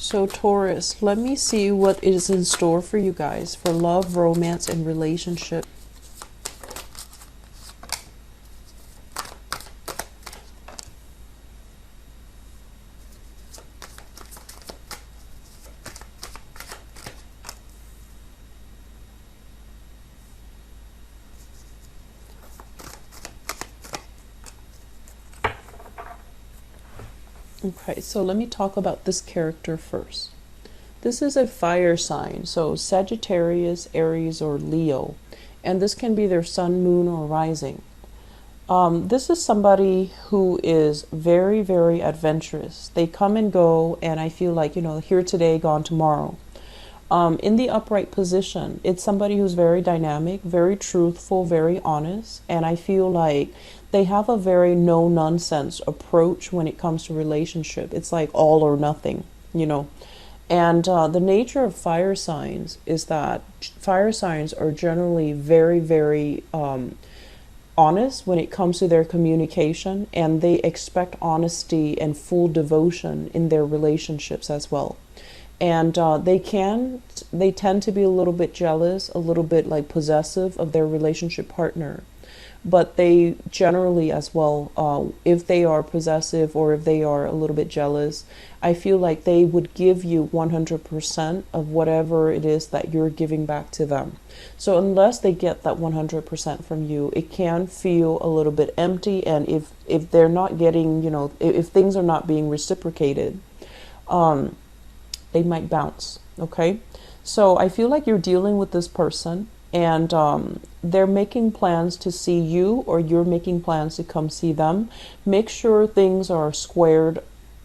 So Taurus, let me see what is in store for you guys for love, romance, and relationship. Okay, so let me talk about this character first. This is a fire sign, so Sagittarius, Aries, or Leo. And this can be their sun, moon, or rising. This is somebody who is very, very adventurous. They come and go, and I feel like, here today, gone tomorrow. In the upright position, it's somebody who's very dynamic, very truthful, very honest, and I feel like they have a very no-nonsense approach when it comes to relationship. It's like all or nothing, And the nature of fire signs is that fire signs are generally very, very honest when it comes to their communication, and they expect honesty and full devotion in their relationships as well. And they tend to be a little bit jealous, a little bit like possessive of their relationship partner. But they generally as well, if they are possessive or if they are a little bit jealous, I feel like they would give you 100% of whatever it is that you're giving back to them. So unless they get that 100% from you, it can feel a little bit empty. And if they're not getting, if things are not being reciprocated, they might bounce. Okay. So I feel like you're dealing with this person, and they're making plans to see you, or you're making plans to come see them. Make sure things are squared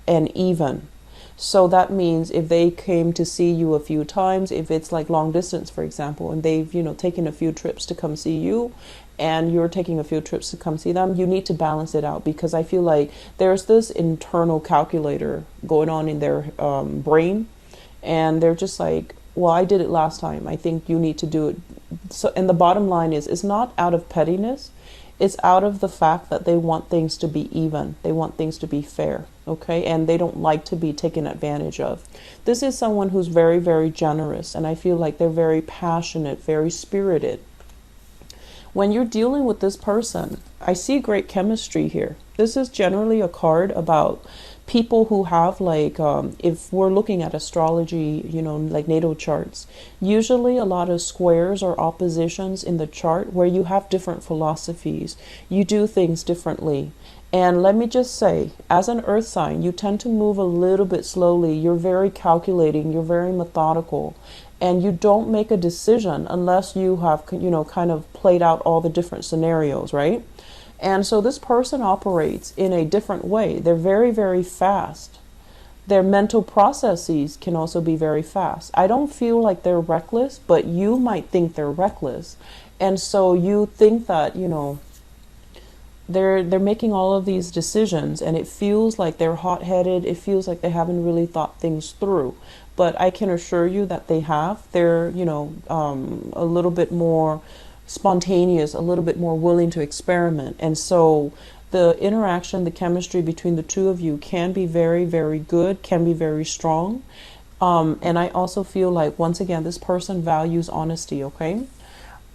and even. So that means if they came to see you a few times, if it's like long distance, for example, and they've, taken a few trips to come see you, and you're taking a few trips to come see them, you need to balance it out, because I feel like there's this internal calculator going on in their brain, and they're just like, well, I did it last time, I think you need to do it. So, and the bottom line is, it's not out of pettiness, it's out of the fact that they want things to be even. They want things to be fair, okay? And they don't like to be taken advantage of. This is someone who's very, very generous, and I feel like they're very passionate, very spirited. When you're dealing with this person, I see great chemistry here. This is generally a card about people who have like, if we're looking at astrology, like natal charts, usually a lot of squares or oppositions in the chart where you have different philosophies. You do things differently. And let me just say, as an earth sign, you tend to move a little bit slowly. You're very calculating. You're very methodical. And you don't make a decision unless you have, kind of played out all the different scenarios, right? And so this person operates in a different way. They're very, very fast. Their mental processes can also be very fast. I don't feel like they're reckless, but you might think they're reckless. And so you think that, they're making all of these decisions, and it feels like they're hot-headed. It feels like they haven't really thought things through. But I can assure you that they have. They're, a little bit more spontaneous, a little bit more willing to experiment. And so the interaction, the chemistry between the two of you can be very, very good, can be very strong. And I also feel like, once again, this person values honesty, okay?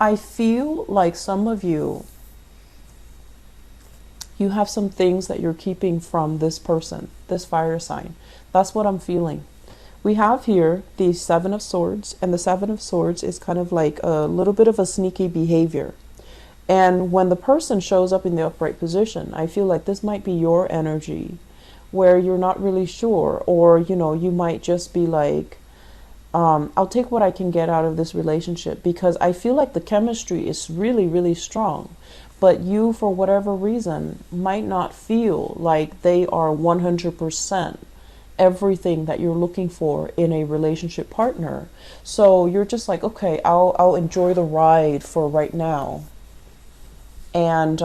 I feel like some of you have some things that you're keeping from this person, this fire sign. That's what I'm feeling. We have here the Seven of Swords, and the Seven of Swords is kind of like a little bit of a sneaky behavior. And when the person shows up in the upright position, I feel like this might be your energy where you're not really sure, or, you might just be like, I'll take what I can get out of this relationship, because I feel like the chemistry is really, really strong. But you, for whatever reason, might not feel like they are 100% everything that you're looking for in a relationship partner. So you're just like, okay, I'll enjoy the ride for right now, and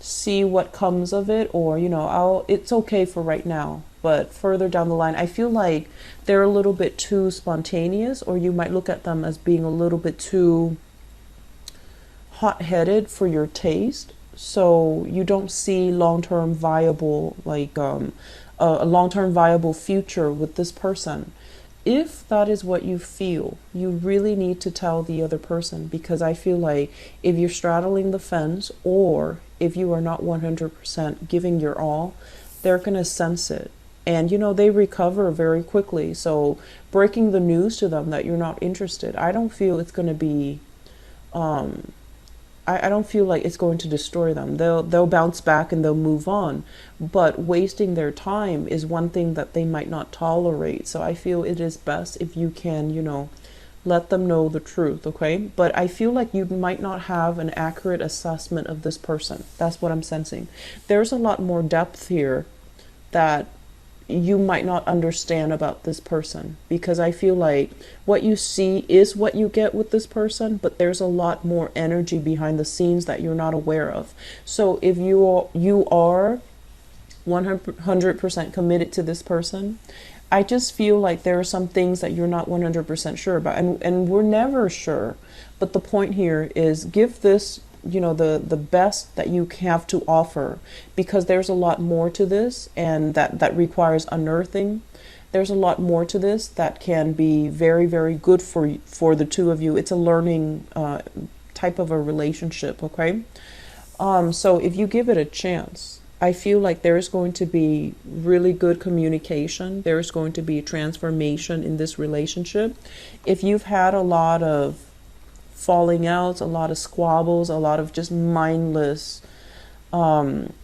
see what comes of it, or it's okay for right now. But further down the line, I feel like they're a little bit too spontaneous, or you might look at them as being a little bit too hot-headed for your taste. So you don't see long-term viable, like, a long-term viable future with this person. If that is what you feel, you really need to tell the other person, because I feel like if you're straddling the fence, or if you are not 100% giving your all, they're going to sense it. And, you know, they recover very quickly. So breaking the news to them that you're not interested, I don't feel it's going to be, I don't feel like it's going to destroy them. They'll bounce back and they'll move on. But wasting their time is one thing that they might not tolerate. So I feel it is best if you can, you know, let them know the truth, okay? But I feel like you might not have an accurate assessment of this person. That's what I'm sensing. There's a lot more depth here that you might not understand about this person, because I feel like what you see is what you get with this person, but there's a lot more energy behind the scenes that you're not aware of. So if you are 100% committed to this person, I just feel like there are some things that you're not 100% sure about, and we're never sure. But the point here is, give this, you know, the best that you have to offer, because there's a lot more to this, and that requires unearthing. There's a lot more to this that can be very, very good for the two of you. It's a learning type of a relationship, okay? So if you give it a chance, I feel like there is going to be really good communication. There is going to be transformation in this relationship. If you've had a lot of falling out, a lot of squabbles, a lot of just mindless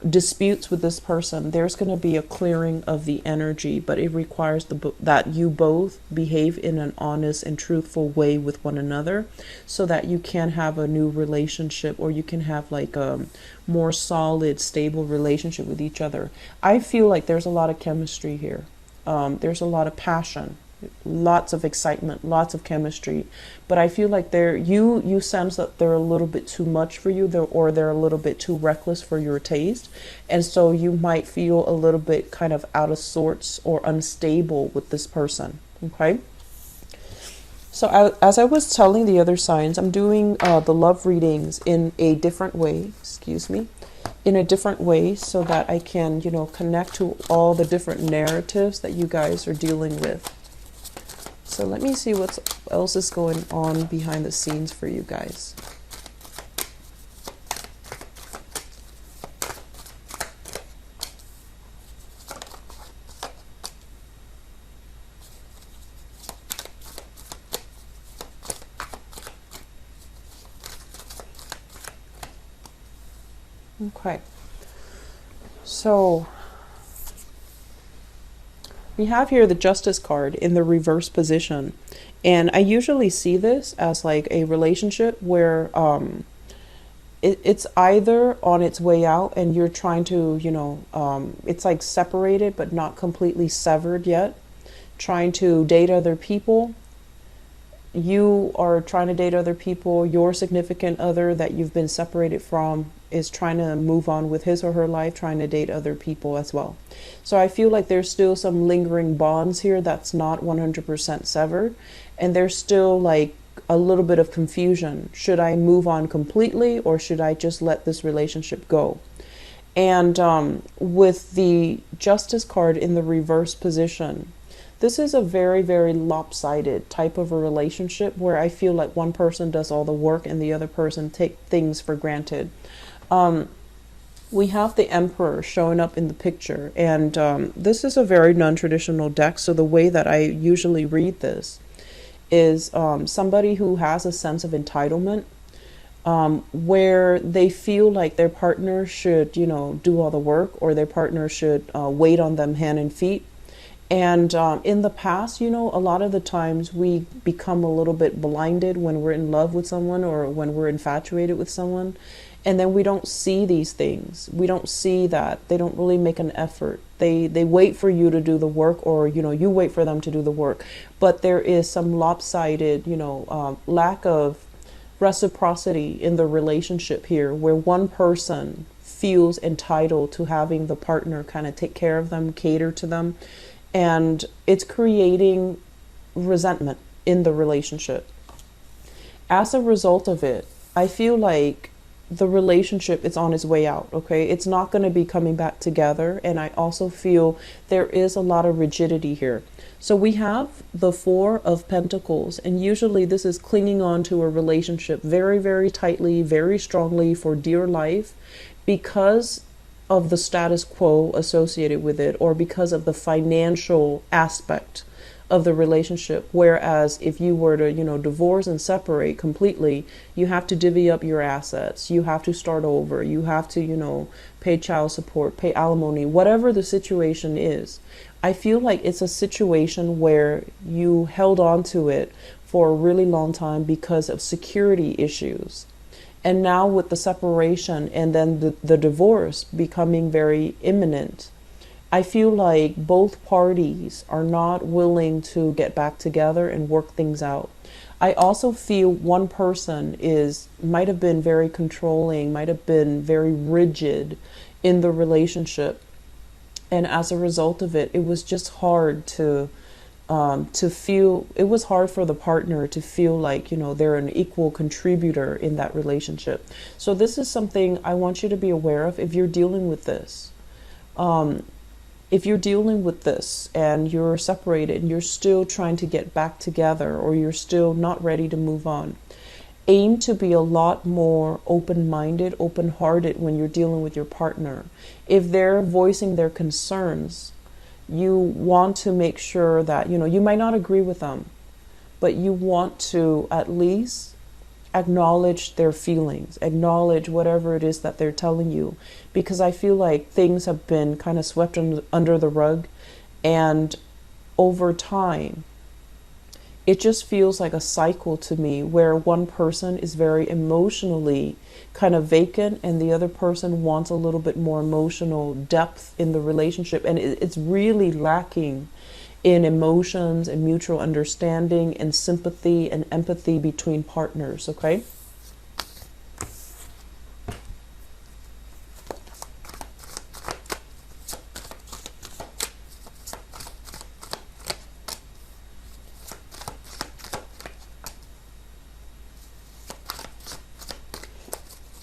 disputes with this person, there's going to be a clearing of the energy, but it requires that you both behave in an honest and truthful way with one another, so that you can have a new relationship, or you can have like a more solid, stable relationship with each other. I feel like there's a lot of chemistry here. There's a lot of passion, lots of excitement, lots of chemistry, but I feel like you sense that they're a little bit too much for you, or they're a little bit too reckless for your taste, and so you might feel a little bit kind of out of sorts or unstable with this person, okay? So as I was telling the other signs, I'm doing the love readings in a different way, in a different way, so that I can, you know, connect to all the different narratives that you guys are dealing with. So let me see what else is going on behind the scenes for you guys. Okay. So we have here the Justice card in the reverse position, and I usually see this as like a relationship where it's either on its way out and you're trying to, you know, it's like separated but not completely severed yet, trying to date other people. You are trying to date other people. Your significant other that you've been separated from is trying to move on with his or her life, trying to date other people as well. So I feel like there's still some lingering bonds here that's not 100% severed, and there's still like a little bit of confusion. Should I move on completely, or should I just let this relationship go? And with the Justice card in the reverse position, this is a very, very lopsided type of a relationship where I feel like one person does all the work and the other person take things for granted. We have the Emperor showing up in the picture, and this is a very non-traditional deck. So the way that I usually read this is somebody who has a sense of entitlement, where they feel like their partner should, you know, do all the work, or their partner should wait on them hand and feet. And in the past, you know, a lot of the times we become a little bit blinded when we're in love with someone, or when we're infatuated with someone. And then we don't see these things. We don't see that they don't really make an effort. They wait for you to do the work, or, you know, you wait for them to do the work. But there is some lopsided, you know, lack of reciprocity in the relationship here, where one person feels entitled to having the partner kind of take care of them, cater to them. And it's creating resentment in the relationship. As a result of it, I feel like the relationship is on its way out, okay? It's not going to be coming back together. And I also feel there is a lot of rigidity here. So we have the Four of Pentacles, and usually this is clinging on to a relationship very, very tightly, very strongly for dear life because of the status quo associated with it, or because of the financial aspect of the relationship. Whereas if you were to, divorce and separate completely, you have to divvy up your assets. You have to start over. You have to, pay child support, pay alimony, whatever the situation is. I feel like it's a situation where you held on to it for a really long time because of security issues. And now with the separation and then the divorce becoming very imminent, I feel like both parties are not willing to get back together and work things out. I also feel one person might have been very controlling, might have been very rigid in the relationship. And as a result of it, it was just hard to feel, it was hard for the partner to feel like, they're an equal contributor in that relationship. So this is something I want you to be aware of if you're dealing with this. If you're dealing with this and you're separated and you're still trying to get back together, or you're still not ready to move on, aim to be a lot more open-minded, open-hearted when you're dealing with your partner. If they're voicing their concerns, you want to make sure that, you might not agree with them, but you want to at least acknowledge their feelings, acknowledge whatever it is that they're telling you, because I feel like things have been kind of swept under the rug, and over time it just feels like a cycle to me where one person is very emotionally kind of vacant and the other person wants a little bit more emotional depth in the relationship, and it's really lacking in emotions and mutual understanding and sympathy and empathy between partners, okay?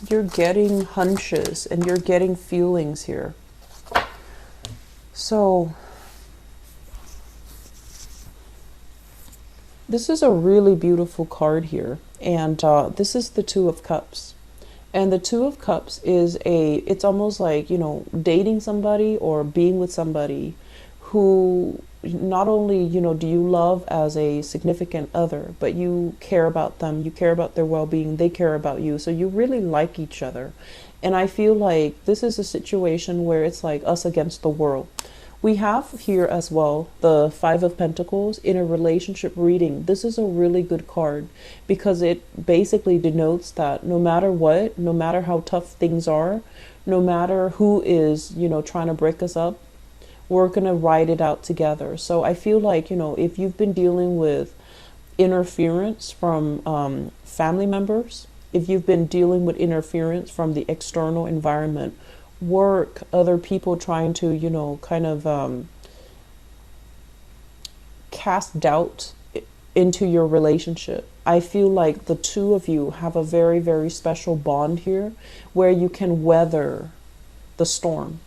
You're getting hunches and you're getting feelings here. So this is a really beautiful card here, and this is the Two of Cups. And the Two of Cups is it's almost like, dating somebody or being with somebody who not only, do you love as a significant other, but you care about them, you care about their well-being, they care about you. So you really like each other. And I feel like this is a situation where it's like us against the world. We have here as well the Five of Pentacles in a relationship reading. This is a really good card because it basically denotes that no matter what, no matter how tough things are, no matter who is, trying to break us up, we're going to ride it out together. So I feel like, if you've been dealing with interference from family members, if you've been dealing with interference from the external environment, work, other people trying to, kind of cast doubt into your relationship, I feel like the two of you have a very, very special bond here where you can weather the storm.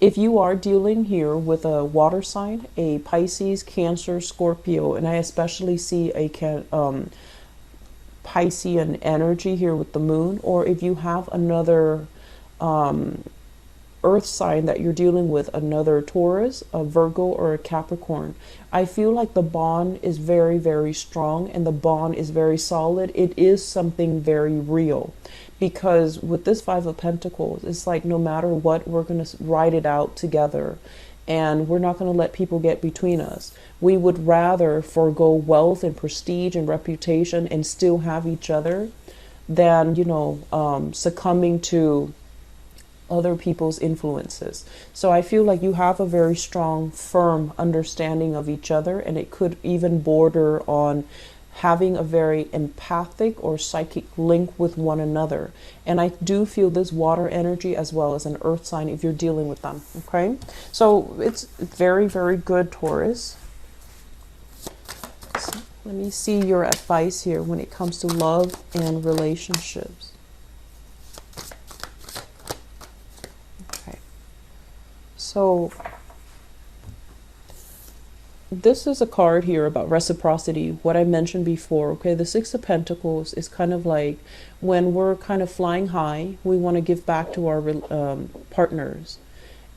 If you are dealing here with a water sign, a Pisces, Cancer, Scorpio, and I especially see a Piscean energy here with the moon, or if you have another earth sign that you're dealing with, another Taurus, a Virgo, or a Capricorn, I feel like the bond is very, very strong and the bond is very solid. It is something very real. Because with this Five of Pentacles, it's like no matter what, we're going to ride it out together. And we're not going to let people get between us. We would rather forego wealth and prestige and reputation and still have each other than, succumbing to other people's influences. So I feel like you have a very strong, firm understanding of each other. And it could even border on having a very empathic or psychic link with one another. And I do feel this water energy as well as an earth sign if you're dealing with them. Okay, so it's very, very good, Taurus. So let me see your advice here when it comes to love and relationships. So this is a card here about reciprocity, what I mentioned before. Okay, the Six of Pentacles is kind of like when we're kind of flying high, we want to give back to our partners.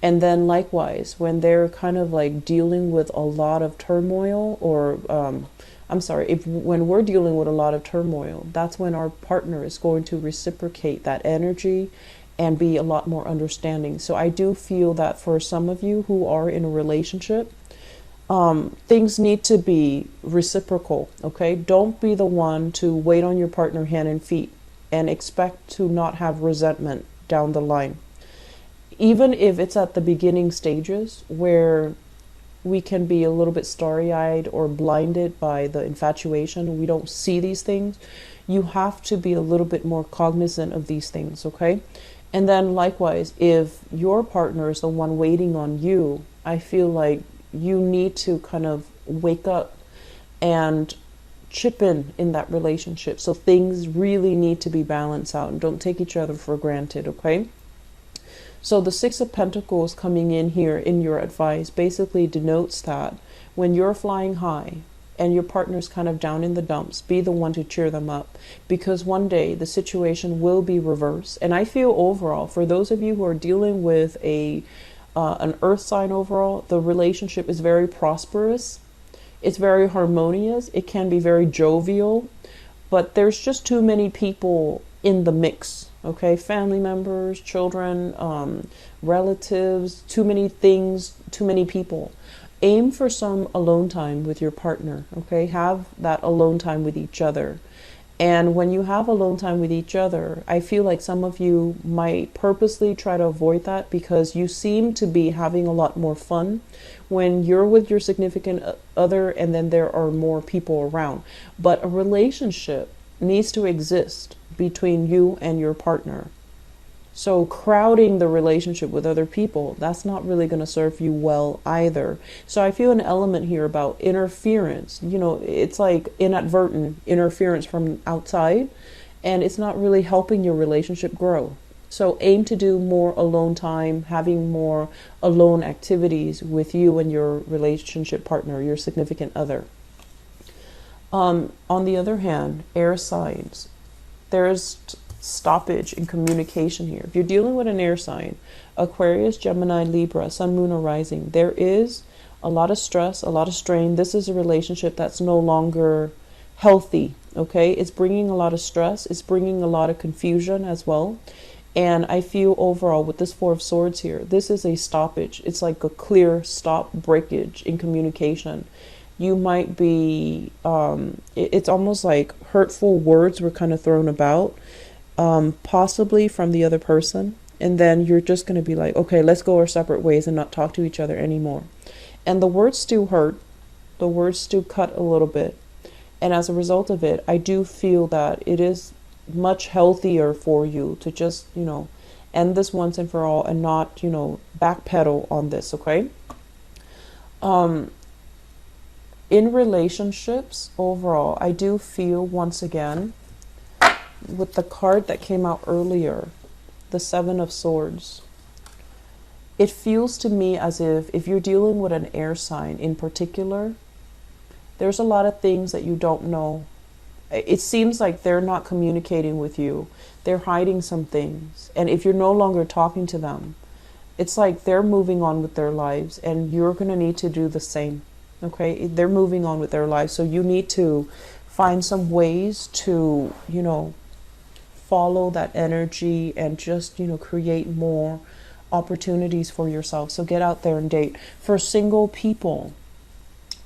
And then likewise, when they're kind of like dealing with a lot of turmoil, or I'm sorry, when we're dealing with a lot of turmoil, that's when our partner is going to reciprocate that energy and be a lot more understanding. So I do feel that for some of you who are in a relationship, things need to be reciprocal. Okay, don't be the one to wait on your partner hand and feet and expect to not have resentment down the line. Even if it's at the beginning stages where we can be a little bit starry-eyed or blinded by the infatuation, we don't see these things, you have to be a little bit more cognizant of these things. Okay, and then likewise, if your partner is the one waiting on you, I feel like you need to kind of wake up and chip in that relationship. So things really need to be balanced out, and don't take each other for granted. Okay, so the Six of Pentacles coming in here in your advice basically denotes that when you're flying high and your partner's kind of down in the dumps, be the one to cheer them up, because one day the situation will be reversed. And I feel overall, for those of you who are dealing with an earth sign, overall, the relationship is very prosperous. It's very harmonious. It can be very jovial, but there's just too many people in the mix. Okay, family members, children, relatives, too many things, too many people. Aim for some alone time with your partner. Okay, have that alone time with each other. And when you have alone time with each other, I feel like some of you might purposely try to avoid that because you seem to be having a lot more fun when you're with your significant other and then there are more people around. But a relationship needs to exist between you and your partner. So crowding the relationship with other people, that's not really going to serve you well either. So I feel an element here about interference. You know, it's like inadvertent interference from outside, and it's not really helping your relationship grow. So aim to do more alone time, having more alone activities with you and your relationship partner, your significant other. On the other hand, air signs, there's stoppage in communication here. If you're dealing with an air sign, Aquarius, Gemini, Libra, Sun, Moon, or Rising, there is a lot of stress, a lot of strain. This is a relationship that's no longer healthy. Okay, it's bringing a lot of stress. It's bringing a lot of confusion as well. And I feel overall with this Four of Swords here, this is a stoppage. It's like a clear stop, breakage in communication. You might be, it's almost like hurtful words were kind of thrown about, possibly from the other person. And then you're just going to be like, okay, let's go our separate ways and not talk to each other anymore. And the words do hurt. The words do cut a little bit. And as a result of it, I do feel that it is much healthier for you to just, end this once and for all and not, backpedal on this. Okay. In relationships overall, I do feel once again with the card that came out earlier, the Seven of Swords, it feels to me as if you're dealing with an air sign in particular, there's a lot of things that you don't know. It seems like they're not communicating with you. They're hiding some things. And if you're no longer talking to them, it's like they're moving on with their lives and you're going to need to do the same. Okay, they're moving on with their lives. So you need to find some ways to, follow that energy and just, create more opportunities for yourself. So get out there and date. For single people,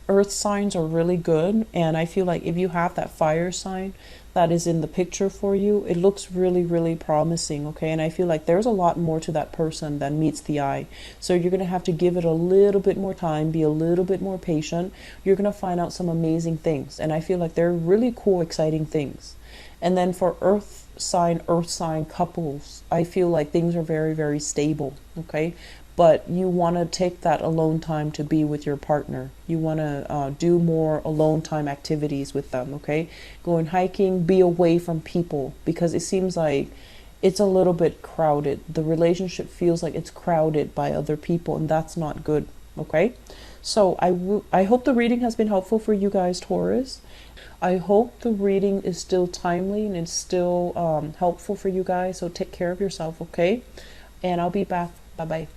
earth signs are really good. And I feel like if you have that fire sign that is in the picture for you, it looks really, really promising. Okay. And I feel like there's a lot more to that person than meets the eye. So you're going to have to give it a little bit more time, be a little bit more patient. You're going to find out some amazing things. And I feel like they're really cool, exciting things. And then for earth sign couples, I feel like things are very, very stable. Okay. But you want to take that alone time to be with your partner. You want to do more alone time activities with them, okay? Going hiking, be away from people, because it seems like it's a little bit crowded. The relationship feels like it's crowded by other people, and that's not good. Okay, so I hope the reading has been helpful for you guys, Taurus. I hope the reading is still timely and it's still helpful for you guys. So take care of yourself, okay? And I'll be back. Bye bye.